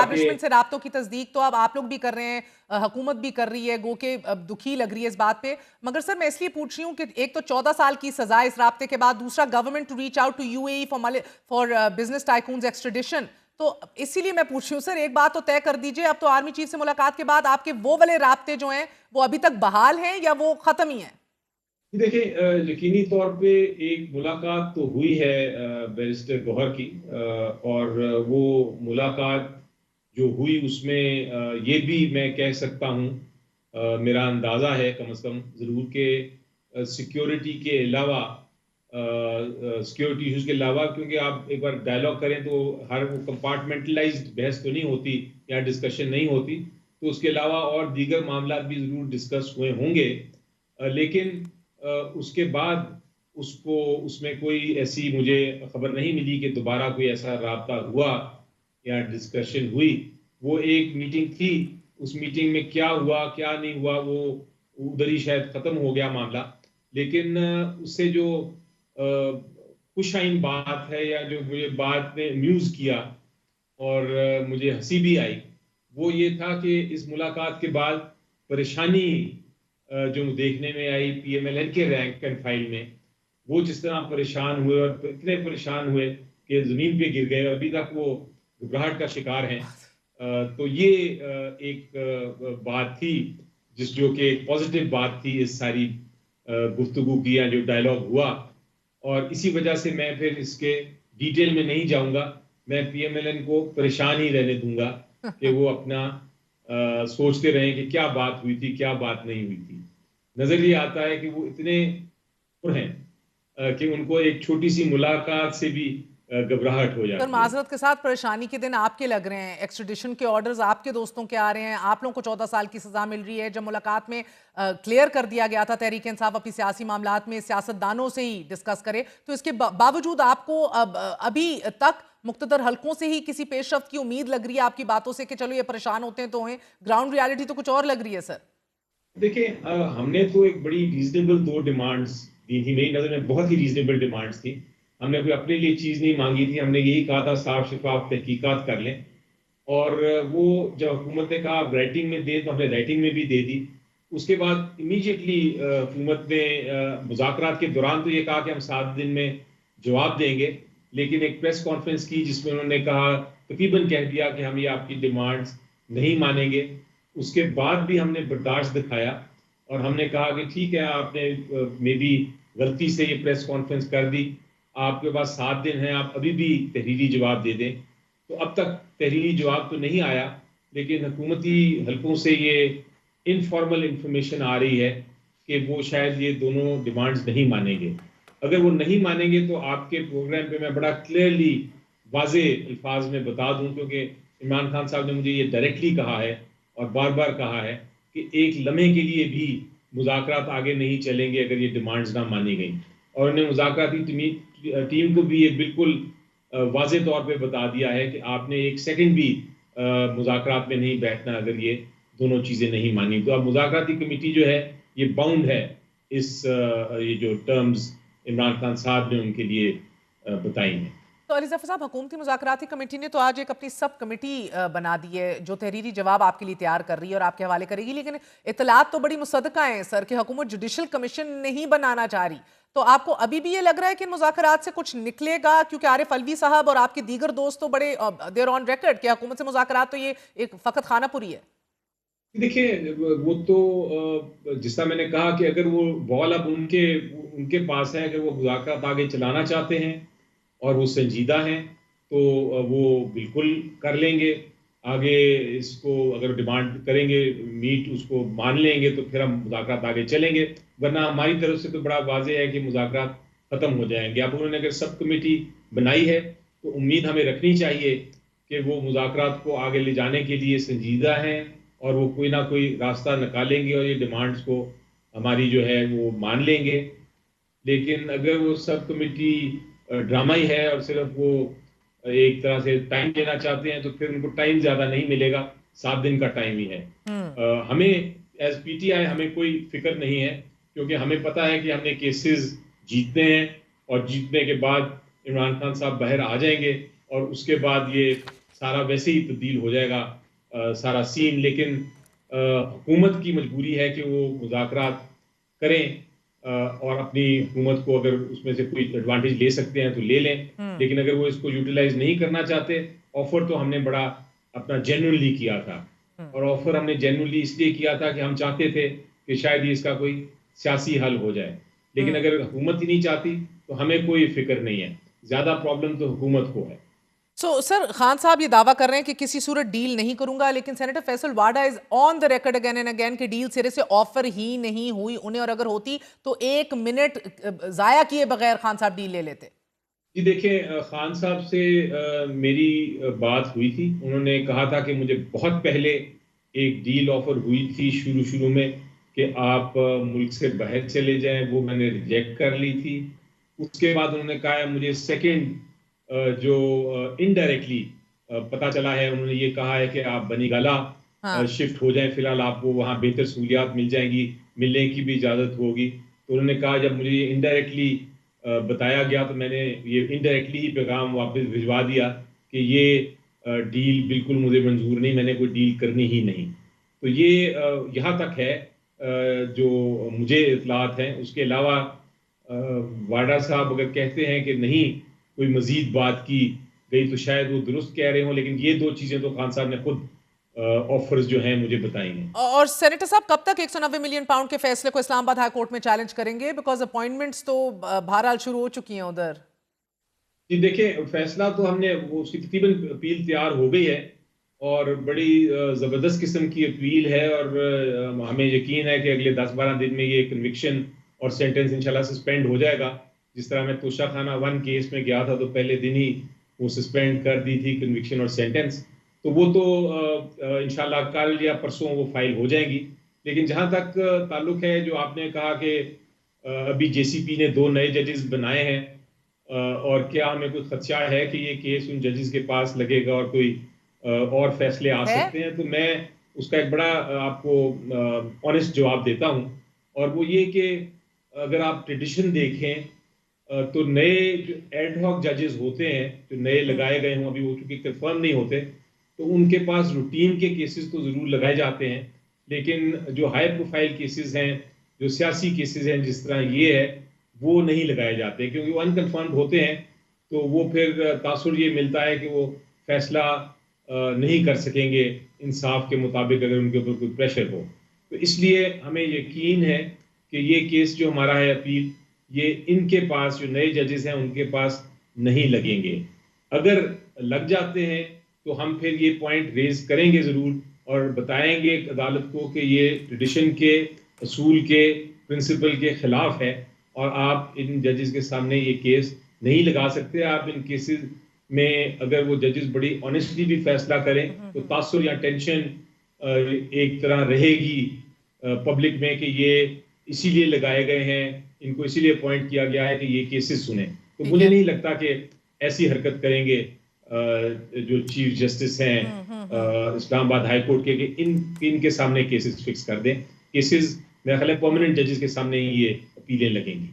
Establishment से राब्तों की तस्दीक तो अब आप लोग भी कर रहे हैं, हुकूमत भी कर रही है, गो के दुखी लग रही है इस बात पे। मगर सर मैं इसलिए पूछ रही हूँ कि एक तो 14 साल की सजा इस राब्ते के बाद, दूसरा government to reach out to UAE for business tycoons extradition. तो इसीलिए मैं पूछ रही हूँ सर, एक बात तो तय कर दीजिए, अब तो आर्मी चीफ से मुलाकात के बाद आपके वो वाले राब्ते जो हैं वो अभी तक बहाल हैं या वो खत्म ही हैं? देखिए, यकीनी तौर पे एक मुलाकात तो हुई है बैरिस्टर गौहर की, और वो मुलाकात जो हुई उसमें ये भी मैं कह सकता हूँ, मेरा अंदाज़ा है कम से कम ज़रूर के सिक्योरिटी के अलावा, सिक्योरिटी इशूज़ के अलावा, क्योंकि आप एक बार डायलॉग करें तो हर वो कंपार्टमेंटलाइज्ड बहस तो नहीं होती या डिस्कशन नहीं होती, तो उसके अलावा और दीगर मामला भी ज़रूर डिस्कस हुए होंगे। लेकिन उसके बाद उसको उसमें कोई ऐसी मुझे खबर नहीं मिली कि दोबारा कोई ऐसा राब्ता हुआ या डिस्कशन हुई। वो एक मीटिंग थी, उस मीटिंग में क्या हुआ क्या नहीं हुआ वो उधर ही शायद खत्म हो गया मामला। लेकिन उससे जो खुशाइन बात है या जो मुझे बाद में म्यूज किया और मुझे हंसी भी आई, वो ये था कि इस मुलाकात के बाद परेशानी जो देखने में आई पीएमएलएन के रैंक एंड फाइल में, वो जिस तरह परेशान हुए और इतने परेशान हुए कि जमीन पे गिर गए, अभी तक वो घबराहट का शिकार हैं। तो ये एक बात थी जिस जो कि एक पॉजिटिव बात थी इस सारी गुफ्तगू की या जो डायलॉग हुआ। और इसी वजह से मैं फिर इसके डिटेल में नहीं जाऊंगा, मैं पीएमएलएन को परेशान ही रहने दूंगा कि वो अपना सोचते रहें कि क्या बात हुई थी क्या बात नहीं हुई थी। नजर ये आता है कि वो इतने हैं कि उनको एक छोटी सी मुलाकात से भी घबराहट हो सर जाती है। माजरत के साथ, परेशानी के दिन आपके लग रहे हैं, एक्स्ट्रेडिशन के ऑर्डर्स आपके दोस्तों के आ रहे हैं, आप लोगों को 14 साल की सजा मिल रही है। जब मुलाकात में क्लियर कर दिया गया था तहरीक इंसाफ अपनी सियासी मामलात में सियासतदानों से ही डिस्कस करे, तो इसके बावजूद आपको अभी तक मुख्तदर हलकों से ही किसी पेशरफ्त की उम्मीद लग रही है आपकी बातों से कि चलो ये परेशान होते हैं तो हैं, ग्राउंड रियलिटी तो कुछ और लग रही है सर? देखिए, हमने तो एक बड़ी रीजनेबल दो डिमांड्स दी थी, मेरी नज़र में बहुत ही रीजनेबल डिमांड्स थी। हमने कोई अपने लिए चीज़ नहीं मांगी थी, हमने यही कहा था साफ शफाफ तहकीकात कर लें। और वो जब हुकूमत ने कहा आप राइटिंग में दे, तो हमने राइटिंग में भी दे दी। उसके बाद इमीडिएटली हुकूमत ने मुज़ाकरात के दौरान तो ये कहा कि हम 7 दिन में जवाब देंगे, लेकिन एक प्रेस कॉन्फ्रेंस की जिसमें उन्होंने कहा, तकरीबन कह दिया कि हम ये आपकी डिमांड्स नहीं मानेंगे। उसके बाद भी हमने बर्दाश्त दिखाया और हमने कहा कि ठीक है, आपने मे बी गलती से ये प्रेस कॉन्फ्रेंस कर दी, आपके पास 7 दिन हैं, आप अभी भी तहरीरी जवाब दे दें। तो अब तक तहरीरी जवाब तो नहीं आया, लेकिन हुकूमती हलकों से ये इनफॉर्मल इंफॉर्मेशन आ रही है कि वो शायद ये दोनों डिमांड्स नहीं मानेंगे। अगर वो नहीं मानेंगे तो आपके प्रोग्राम पे मैं बड़ा क्लियरली वाजे अल्फाज में बता दूं, क्योंकि इमरान खान साहब ने मुझे ये डायरेक्टली कहा है और बार बार कहा है कि एक लम्हे के लिए भी मुज़ाकरात आगे नहीं चलेंगे अगर ये डिमांड्स ना मानी गई। और उन्होंने मुज़ाकराती टीम को भी ये बिल्कुल वाज़े तौर पे बता दिया है कि आपने एक सेकंड भी मुज़ाकरात में नहीं बैठना अगर ये दोनों चीज़ें नहीं मानी। तो अब मुज़ाकराती कमेटी जो है ये बाउंड है इस ये जो टर्म्स इमरान खान साहब ने उनके लिए बताई हैं। तो अली जफर साहब, हुकूमती मुज़ाकराती कमेटी ने तो आज एक अपनी सब कमेटी बना दी है जो तहरीरी जवाब आपके लिए तैयार कर रही है और आपके हवाले करेगी, लेकिन इतलात तो बड़ी मुसद्दका हैं सर कि हुकूमत जुडिशल कमीशन नहीं बनाना चाह रही। तो आपको अभी भी ये लग रहा है कि इन मुज़ाकरात से कुछ निकलेगा? क्योंकि आरिफ अलवी साहब और आपके दीगर दोस्त तो बड़े देर ऑन रिकॉर्ड कि हुकूमत से मुज़ाकरात तो ये एक फ़कत खानापुरी है। देखिए, वो तो जिस तरह मैंने कहा कि अगर वो बॉल अब उनके उनके पास है, अगर वो मुज़ाकरात आगे चलाना चाहते हैं और वो संजीदा हैं, तो वो बिल्कुल कर लेंगे आगे। इसको अगर डिमांड करेंगे, मीट उसको मान लेंगे, तो फिर हम मुज़ाकरात आगे चलेंगे। वरना हमारी तरफ से तो बड़ा वाज़ेह है कि मुज़ाकरात ख़त्म हो जाएंगे। अब उन्होंने अगर सब कमेटी बनाई है तो उम्मीद हमें रखनी चाहिए कि वो मुज़ाकरात को आगे ले जाने के लिए संजीदा हैं और वो कोई ना कोई रास्ता निकालेंगे और ये डिमांड्स को हमारी जो है वो मान लेंगे। लेकिन अगर वो सब कमेटी ड्रामा ही है और सिर्फ वो एक तरह से टाइम लेना चाहते हैं, तो फिर उनको टाइम ज्यादा नहीं मिलेगा, 7 दिन का टाइम ही है। हमें एज पीटीआई हमें कोई फिक्र नहीं है, क्योंकि हमें पता है कि हमने केसेस जीतने हैं और जीतने के बाद इमरान खान साहब बाहर आ जाएंगे और उसके बाद ये सारा वैसे ही तब्दील हो जाएगा सारा सीन। लेकिन हुकूमत की मजबूरी है कि वो मुज़ाकरात करें और अपनी हुकूमत को अगर उसमें से कोई एडवांटेज ले सकते हैं तो ले लें, लेकिन अगर वो इसको यूटिलाइज नहीं करना चाहते, ऑफर तो हमने बड़ा अपना जेन्युइनली किया था, और ऑफर हमने जेन्युइनली इसलिए किया था कि हम चाहते थे कि शायद ही इसका कोई सियासी हल हो जाए। लेकिन अगर हुकूमत ही नहीं चाहती तो हमें कोई फिक्र नहीं है, ज्यादा प्रॉब्लम तो हुकूमत को है। सर खान साहब ये दावा कर रहे हैं कि किसी सूरत डील नहीं करूंगा, लेकिन senator Faisal Wada is on the record again and again कि डील सिरे से ऑफर ही नहीं हुई उन्हें, और अगर होती तो 1 मिनट जाया किए बगैर खान साहब डील ले लेते। जी देखिए, खान साहब से मेरी बात हुई थी। उन्होंने कहा था कि मुझे बहुत पहले एक डील ऑफर हुई थी शुरू में कि आप मुल्क से बाहर चले जाएं, वो मैंने रिजेक्ट कर ली थी। उसके बाद उन्होंने कहा है मुझे सेकंड जो इनडायरेक्टली पता चला है, उन्होंने ये कहा है कि आप बनी गाला हाँ। शिफ्ट हो जाएं, फिलहाल आपको वहाँ बेहतर सहूलियात मिल जाएंगी, मिलने की भी इजाज़त होगी। तो उन्होंने कहा जब मुझे ये इनडायरेक्टली बताया गया तो मैंने ये इनडायरेक्टली ही पैगाम वापस भिजवा दिया कि ये डील बिल्कुल मुझे मंजूर नहीं, मैंने कोई डील करनी ही नहीं। तो ये यहाँ तक है जो मुझे इत्तलात हैं। उसके अलावा वाडा साहब अगर कहते हैं कि नहीं कोई मजीद बात की गई तो शायद वो दुरुस्त कह रहे हों, लेकिन ये 2 चीज़ें तो खान साहब ने खुद ऑफर्स जो हैं मुझे बताई हैं। और सेनेटर साहब कब तक 190 मिलियन पाउंड के फैसले को इस्लामाबाद हाई कोर्ट में चैलेंज करेंगे, बिकॉज अपॉइंटमेंट्स तो बहरहाल शुरू हो चुकी हैं उधर। जी देखिए, फैसला तो हमने वो उसकी तकरीबन अपील तैयार हो गई है और बड़ी ज़बरदस्त किस्म की अपील है, और हमें यकीन है कि अगले 10-12 दिन में ये कन्विक्शन और सेंटेंस इंशाल्लाह सस्पेंड हो जाएगा। जिस तरह मैं तोशा खाना 1 केस में गया था तो पहले दिन ही वो सस्पेंड कर दी थी कन्विक्शन और सेंटेंस, तो वो तो इंशाल्लाह कल या परसों वो फाइल हो जाएंगी। लेकिन जहाँ तक ताल्लुक है जो आपने कहा कि अभी जेसीपी ने 2 नए जजेस बनाए हैं, और क्या हमें कोई खदशा है कि ये केस उन जजेस के पास लगेगा और कोई और फैसले आ है? सकते हैं, तो मैं उसका एक बड़ा आपको ऑनेस्ट जवाब देता हूं, और वो ये कि अगर आप ट्रेडिशन देखें तो नए जो एडहॉक जजेस होते हैं जो नए लगाए गए हों, अभी वो चूंकि कंफर्म नहीं होते, तो उनके पास रूटीन के केसेस तो ज़रूर लगाए जाते हैं, लेकिन जो हाई प्रोफाइल केसेस हैं, जो सियासी केसेस हैं जिस तरह ये है, वो नहीं लगाए जाते क्योंकि वो अनकन्फर्म्ड होते हैं। तो वो फिर तासुर ये मिलता है कि वो फैसला नहीं कर सकेंगे इंसाफ के मुताबिक अगर उनके ऊपर कोई प्रेशर हो। तो इसलिए हमें यकीन है कि ये केस जो हमारा है अपील, ये इनके पास जो नए जजेस हैं उनके पास नहीं लगेंगे। अगर लग जाते हैं तो हम फिर ये पॉइंट रेज करेंगे ज़रूर और बताएंगे अदालत को कि ये ट्रेडिशन के असूल के प्रिंसिपल के खिलाफ है और आप इन जजेस के सामने ये केस नहीं लगा सकते। आप इन केसेस में अगर वो जजेस बड़ी ऑनेस्टली भी फैसला करें तो तासुर या टेंशन एक तरह रहेगी पब्लिक में कि ये इसीलिए लगाए गए हैं, इनको इसीलिए अपॉइंट किया गया है कि ये केसेस सुने। तो ठीक मुझे है। नहीं लगता कि ऐसी हरकत करेंगे जो चीफ जस्टिस हैं इस्लामाबाद हाई कोर्ट के कि इनके सामने केसेस फिक्स कर दें। केसेस मेरा ख्याल है परमानेंट जजेस के सामने ही ये अपीलें लगेंगी।